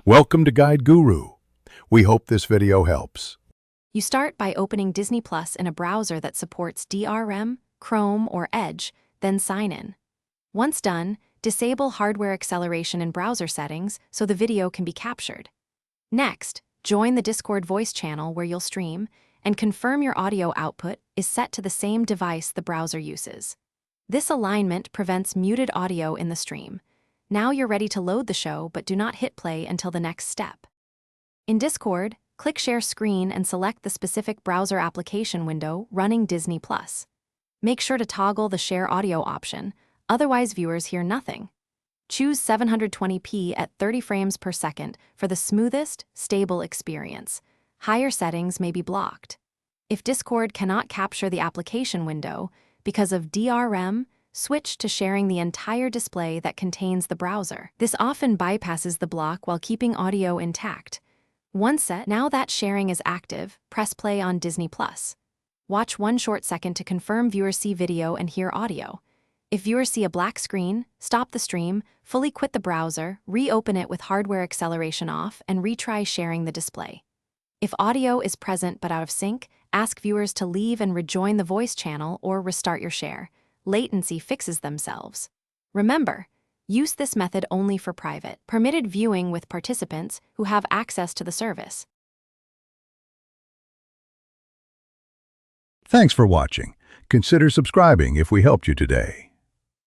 Welcome to Guide Guru. We hope this video helps. You start by opening Disney Plus in a browser that supports DRM, Chrome, or Edge, then sign in. Once done, disable hardware acceleration in browser settings so the video can be captured. Next, join the Discord voice channel where you'll stream, and confirm your audio output is set to the same device the browser uses. This alignment prevents muted audio in the stream. Now you're ready to load the show, but do not hit play until the next step. In Discord, click Share Screen and select the specific browser application window running Disney Plus. Make sure to toggle the Share Audio option, otherwise viewers hear nothing. Choose 720p at 30 frames per second for the smoothest, stable experience. Higher settings may be blocked. If Discord cannot capture the application window because of DRM, switch to sharing the entire display that contains the browser. This often bypasses the block while keeping audio intact. Once set, now that sharing is active, press play on Disney Plus. Watch 1 short second to confirm viewers see video and hear audio. If viewers see a black screen, stop the stream, fully quit the browser, reopen it with hardware acceleration off, and retry sharing the display. If audio is present but out of sync, ask viewers to leave and rejoin the voice channel or restart your share. Latency fixes themselves. Remember, use this method only for private, permitted viewing with participants who have access to the service. Thanks for watching. Consider subscribing if we helped you today.